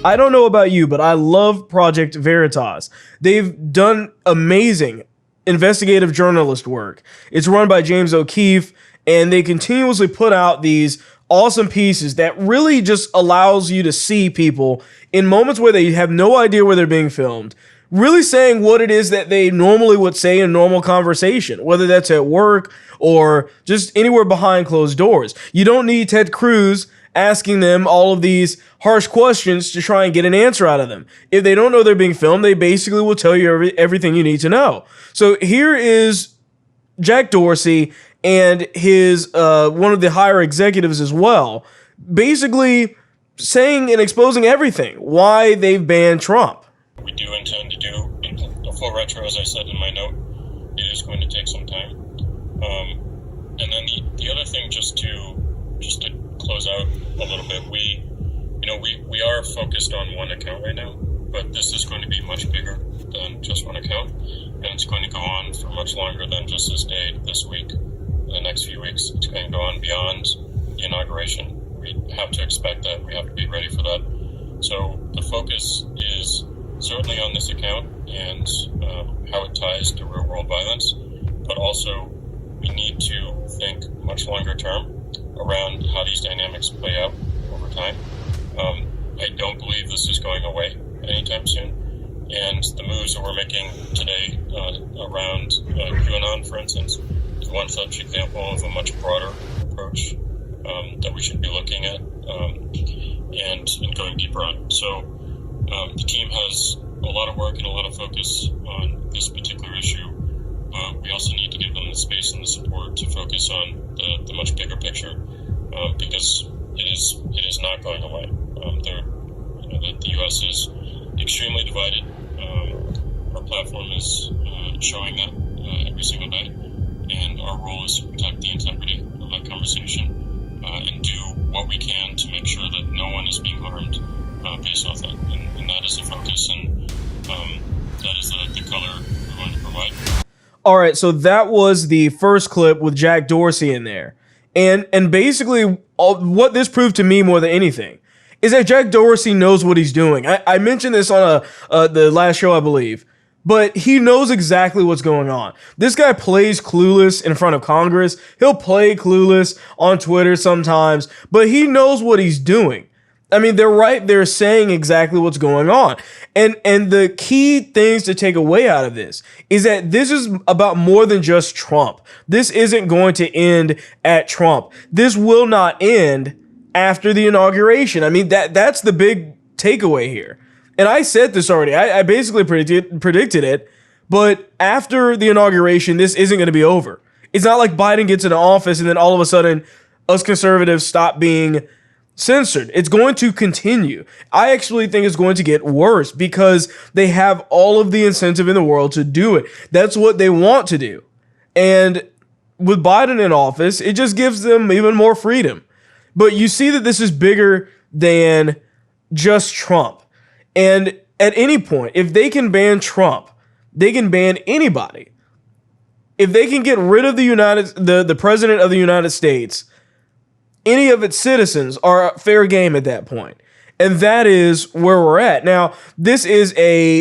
I don't know about you, but I love Project Veritas. They've done amazing investigative journalist work. It's run by James O'Keefe, and they continuously put out these awesome pieces that really just allows you to see people in moments where they have no idea where they're being filmed, really saying what it is that they normally would say in normal conversation, whether that's at work or just anywhere behind closed doors. You don't need Ted Cruz asking them all of these harsh questions to try and get an answer out of them. If they don't know they're being filmed, they basically will tell you everything you need to know. So here is Jack Dorsey and his one of the higher executives as well, basically saying and exposing everything, why they've banned Trump. We do intend to do a full retro, as I said in my note. It is going to take some time. And then the other thing, just to close out a little bit, we are focused on one account right now, but this is going to be much bigger than just one account, and it's going to go on for much longer than just this day, this week, the next few weeks. It's going to go on beyond the inauguration. We have to expect that. We have to be ready for that. So the focus is certainly on this account and how it ties to real world violence, but also we need to think much longer term around how these dynamics play out over time. I don't believe this is going away anytime soon, and the moves that we're making today around QAnon, for instance, is one such example of a much broader approach that we should be looking at and going deeper on. So the team has a lot of work and a lot of focus on this particular issue. We also need to give them the space and the support to focus on the much bigger picture, because it is not going away. The U.S. is extremely divided. Our platform is showing that every single day, and our role is to protect the integrity of that conversation and do what we can to make sure that no one is being harmed based off that. And that is the focus, and that is the color we're going to provide. All right, so that was the first clip with Jack Dorsey in there. And basically, what this proved to me more than anything is that Jack Dorsey knows what he's doing. I mentioned this on the last show, I believe, but he knows exactly what's going on. This guy plays clueless in front of Congress. He'll play clueless on Twitter sometimes, but he knows what he's doing. I mean, they're right there saying exactly what's going on. And the key things to take away out of this is that this is about more than just Trump. This isn't going to end at Trump. This will not end after the inauguration. I mean, that's the big takeaway here. And I said this already. I basically predicted it. But after the inauguration, this isn't going to be over. It's not like Biden gets into office and then all of a sudden us conservatives stop being censored. It's going to continue. I actually think it's going to get worse because they have all of the incentive in the world to do it. That's what they want to do. And with Biden in office, it just gives them even more freedom. But you see that this is bigger than just Trump. And at any point, if they can ban Trump, they can ban anybody. If they can get rid of the president of the United States, any of its citizens are fair game at that point. And that is where we're at. Now, this is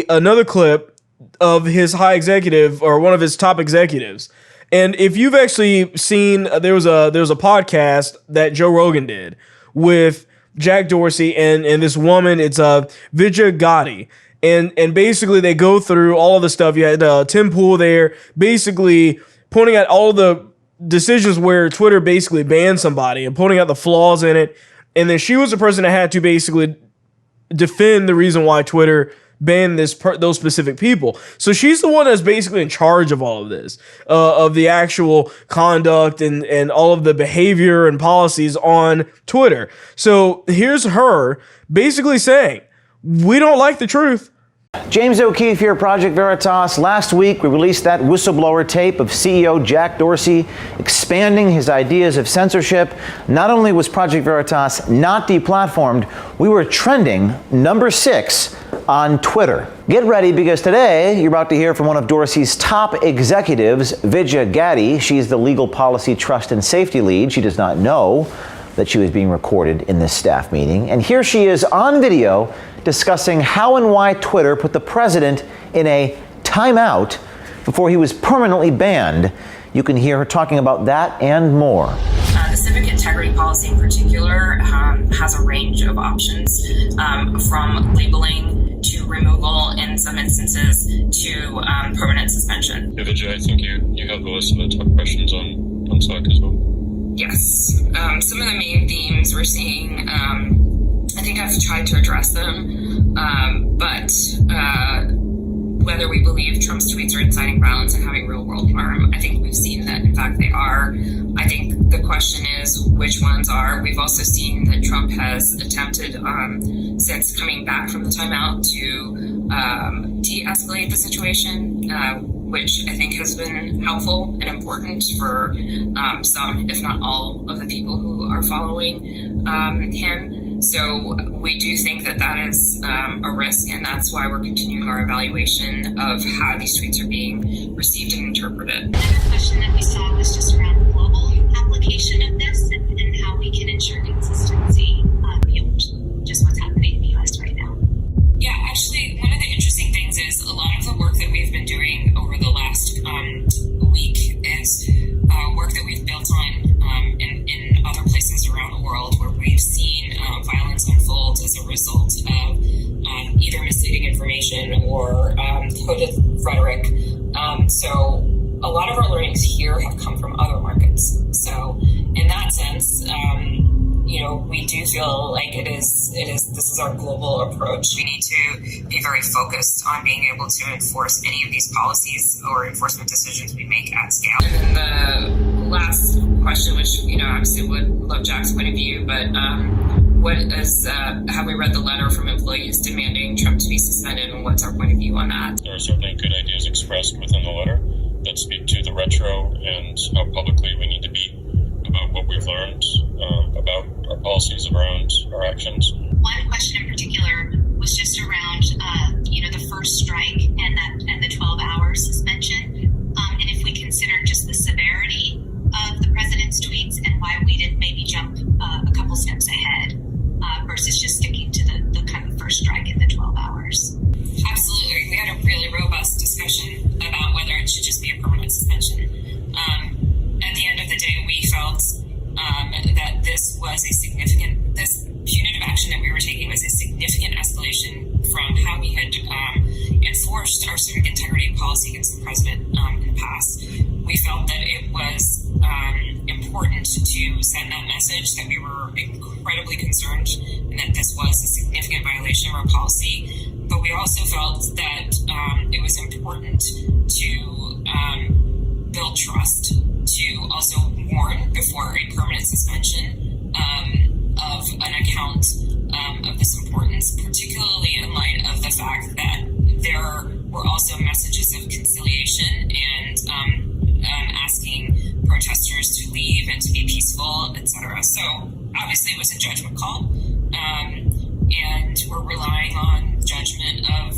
another clip of his high executive, or one of his top executives. And if you've actually seen, there was a podcast that Joe Rogan did with Jack Dorsey and this woman. It's Vidya Gotti. And basically they go through all of the stuff. You had Tim Pool there basically pointing out all the decisions where Twitter basically banned somebody and pointing out the flaws in it. And then she was the person that had to basically defend the reason why Twitter banned those specific people. So she's the one that's basically in charge of all of this, of the actual conduct and all of the behavior and policies on Twitter. So here's her basically saying, we don't like the truth. James O'Keefe here, Project Veritas. Last week, we released that whistleblower tape of CEO Jack Dorsey expanding his ideas of censorship. Not only was Project Veritas not deplatformed, we were trending number 6 on Twitter. Get ready, because today you're about to hear from one of Dorsey's top executives, Vidya Gotti. She's the legal policy trust and safety lead. She does not know that she was being recorded in this staff meeting. And here she is on video discussing how and why Twitter put the president in a timeout before he was permanently banned. You can hear her talking about that and more. The civic integrity policy in particular has a range of options, from labeling to removal in some instances to permanent suspension. Yeah, Vijay, I think you have the list of the top questions on Slack as well. Yes. Some of the main themes we're seeing, I think I've tried to address them, but whether we believe Trump's tweets are inciting violence and having real world harm, I think we've seen that, in fact, they are. I think the question is which ones are. We've also seen that Trump has attempted, since coming back from the timeout, to de-escalate the situation, which I think has been helpful and important for some, if not all, of the people who are following him. So we do think that that is a risk, and that's why we're continuing our evaluation of how these tweets are being received and interpreted. Another question that we saw was just around the global application of this and how we can ensure consistency beyond just what's happening in the U.S. right now. Yeah, actually, one of the interesting things is a lot of the work that we've been doing over the last week is work that we've built on in other places around the world where we've seen violence unfold as a result of either misleading information or coded rhetoric. So a lot of our learnings here have come from other markets. So in that sense, we do feel like this is our global approach. We need to be very focused on being able to enforce any of these policies or enforcement decisions we make at scale. And then the last question, which, obviously would love Jack's point of view, but have we read the letter from employees demanding Trump to be suspended, and what's our point of view on that? There are certainly good ideas expressed within the letter that speak to the retro and how publicly we need to be about what we've learned about our policies around our actions. One question in particular was just around, the first strike and the 12-hour suspension, and if we consider just the severity of the president's tweets and why we did maybe jump a couple steps ahead versus just sticking to the kind of first strike and the 12 hours. Absolutely. We had a really robust discussion about whether it should just be a permanent suspension. At the end of the day, we felt that this punitive action that we were taking was a significant escalation from how we had enforced our civic integrity policy against the president in the past. We felt that it was important to send that message that we were incredibly concerned and that this was a significant violation of our policy. But we also felt that it was important to build trust, to also warn before a permanent suspension of an account of this importance, particularly in light of the fact that there were also messages of conciliation and asking protesters to leave and to be peaceful, etc. So obviously it was a judgment call, and we're relying on judgment of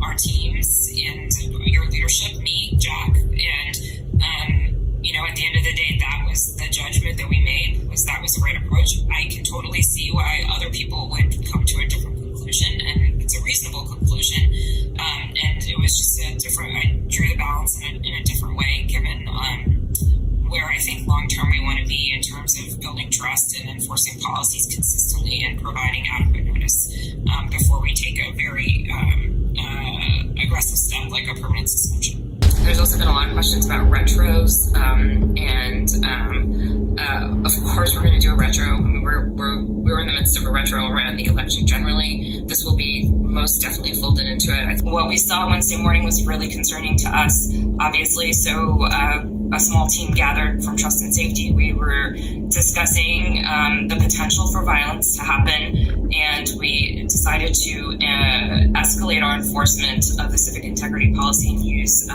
our teams and your leadership, me, Jack, and at the end of the day, that was the judgment that we made, that was the right approach. I can totally see why other people would come to a different conclusion, and it's a reasonable conclusion, and it was just I drew the balance in a different way, given where I think long-term we want to be in terms of building trust and enforcing policies consistently and providing adequate notice before we take a very aggressive step like a permanent suspension. There's also been a lot of questions about retros, of course we're going to do a retro. I mean, we're in the midst of a retro around the election generally. This will be most definitely folded into it. What we saw Wednesday morning was really concerning to us, obviously. So a small team gathered from Trust and Safety. We were discussing the potential for violence to happen, and we decided to escalate our enforcement of the civic integrity policy and use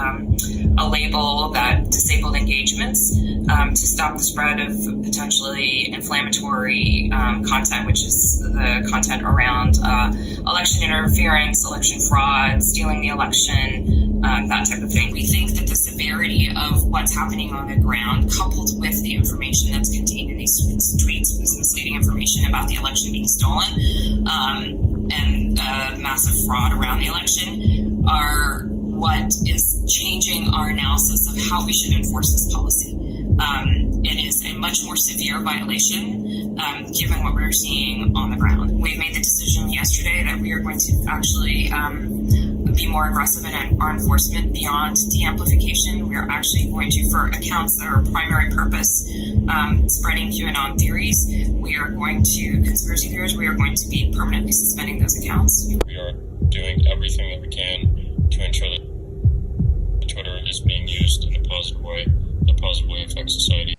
a label that disabled engagements to stop the spread of potentially inflammatory content, which is the content around election interference, election fraud, stealing the election, that type of thing. We think that the severity of what's happening on the ground, coupled with the information that's contained in the these tweets with misleading information about the election being stolen and massive fraud around the election are what is changing our analysis of how we should enforce this policy. It is a much more severe violation given what we're seeing on the ground. We made the decision yesterday that we are going to actually be more aggressive in our enforcement beyond de-amplification. We are actually going to, for accounts that are primary purpose, spreading QAnon theories, we are going to, conspiracy theories, we are going to be permanently suspending those accounts. We are doing everything that we can to ensure that Twitter is being used in a positive way that positively affects society.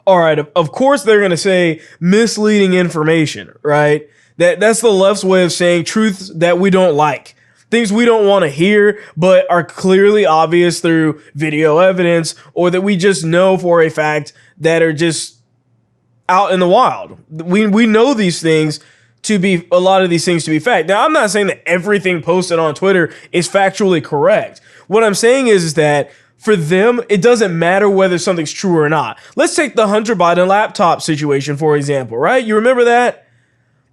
All right, of course they're going to say misleading information, right? That's the left's way of saying truths that we don't like. Things we don't want to hear, but are clearly obvious through video evidence, or that we just know for a fact that are just out in the wild. We know these things to be, a lot of these things to be fact. Now, I'm not saying that everything posted on Twitter is factually correct. What I'm saying is that for them, it doesn't matter whether something's true or not. Let's take the Hunter Biden laptop situation, for example, right? You remember that?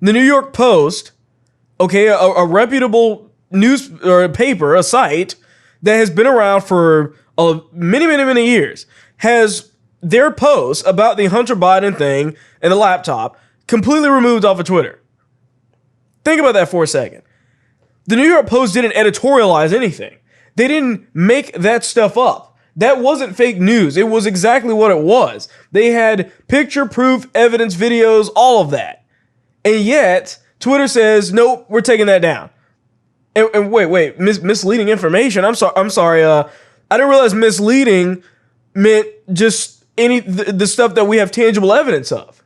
The New York Post, okay, a reputable news or paper, a site that has been around for many years, has their posts about the Hunter Biden thing and the laptop completely removed off of Twitter. Think about that for a second. The New York Post didn't editorialize anything. They didn't make that stuff up. That wasn't fake news. It was exactly what it was. They had picture proof, evidence, videos, all of that. And yet, Twitter says, nope, we're taking that down. And wait, misleading information. I'm sorry. I didn't realize misleading meant just the stuff that we have tangible evidence of.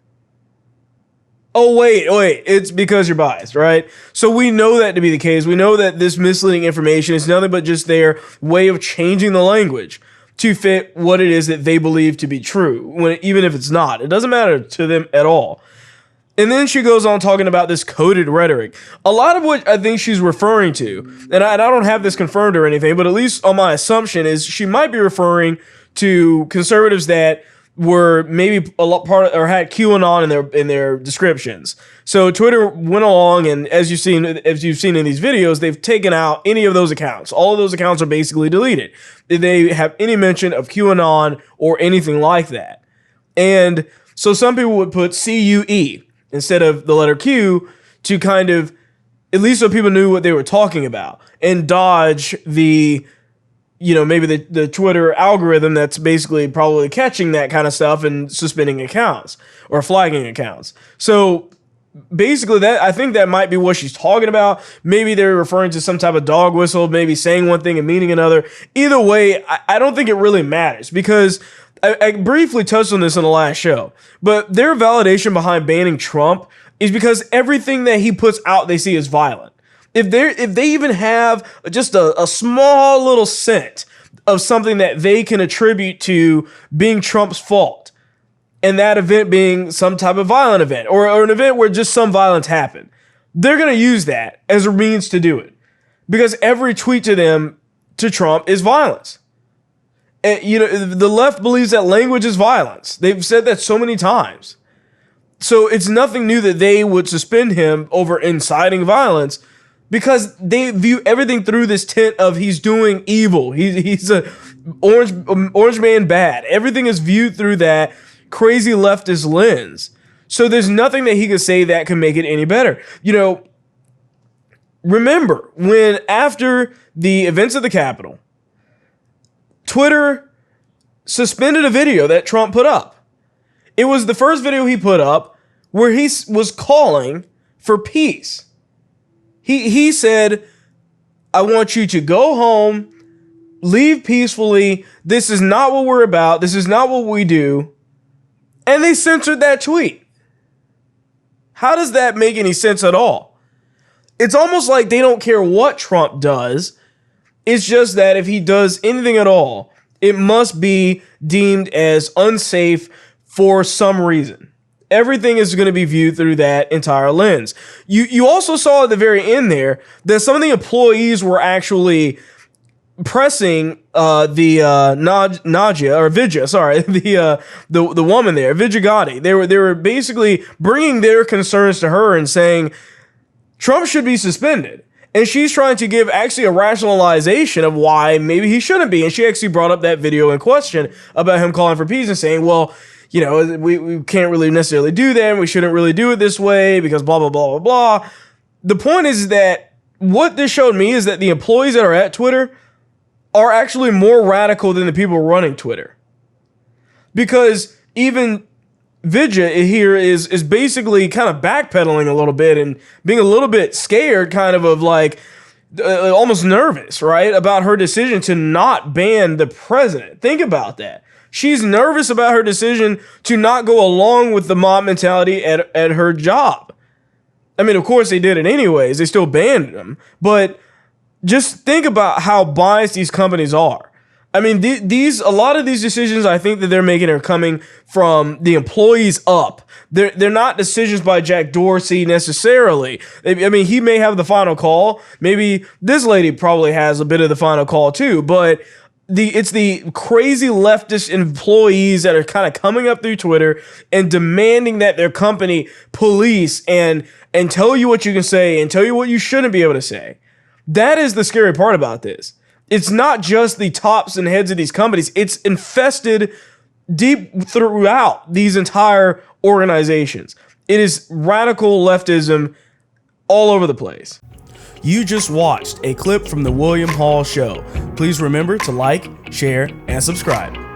Oh, wait, it's because you're biased, right? So we know that to be the case. We know that this misleading information is nothing but just their way of changing the language to fit what it is that they believe to be true, even if it's not. It doesn't matter to them at all. And then she goes on talking about this coded rhetoric. A lot of what I think she's referring to, and I don't have this confirmed or anything, but at least on my assumption is she might be referring to conservatives that were maybe a lot part of, or had QAnon in their descriptions. So Twitter went along, and as you've seen in these videos, they've taken out any of those accounts. All of those accounts are basically deleted. They have any mention of QAnon or anything like that. And so some people would put CUE instead of the letter Q to kind of, at least so people knew what they were talking about, and dodge the, maybe the Twitter algorithm that's basically probably catching that kind of stuff and suspending accounts or flagging accounts. So basically I think that might be what she's talking about. Maybe they're referring to some type of dog whistle, maybe saying one thing and meaning another. Either way, I don't think it really matters, because I briefly touched on this in the last show, but their validation behind banning Trump is because everything that he puts out they see is violent. If they even have just a small little scent of something that they can attribute to being Trump's fault, and that event being some type of violent event or an event where just some violence happened, they're going to use that as a means to do it, because every tweet to Trump is violence. And, the left believes that language is violence. They've said that so many times. So it's nothing new that they would suspend him over inciting violence, because they view everything through this tint of he's doing evil. He's a orange man bad. Everything is viewed through that crazy leftist lens. So there's nothing that he could say that can make it any better. Remember when after the events of the Capitol, Twitter suspended a video that Trump put up. It was the first video he put up where he was calling for peace. He said, I want you to go home, leave peacefully. This is not what we're about. This is not what we do. And they censored that tweet. How does that make any sense at all? It's almost like they don't care what Trump does. It's just that if he does anything at all, it must be deemed as unsafe for some reason. Everything is going to be viewed through that entire lens. You also saw at the very end there that some of the employees were actually pressing Nadia or Vidya, sorry, the woman there, Vidya Gotti. They were basically bringing their concerns to her and saying Trump should be suspended. And she's trying to give actually a rationalization of why maybe he shouldn't be. And she actually brought up that video in question about him calling for peace and saying, well, you know, we can't really necessarily do that, and we shouldn't really do it this way because blah, blah, blah, blah, blah. The point is that what this showed me is that the employees that are at Twitter are actually more radical than the people running Twitter. Because even Vidya here is basically kind of backpedaling a little bit and being a little bit scared, kind of like almost nervous, right, about her decision to not ban the president. Think about that. She's nervous about her decision to not go along with the mob mentality at her job. I mean, of course they did it anyways. They still banned them. But just think about how biased these companies are. I mean, a lot of these decisions I think that they're making are coming from the employees up. They're not decisions by Jack Dorsey necessarily. I mean, he may have the final call. Maybe this lady probably has a bit of the final call too. But it's the crazy leftist employees that are kind of coming up through Twitter and demanding that their company police and tell you what you can say and tell you what you shouldn't be able to say. That is the scary part about this. It's not just the tops and heads of these companies. It's infested deep throughout these entire organizations. It is radical leftism all over the place. You just watched a clip from The William Hall Show. Please remember to like, share, and subscribe.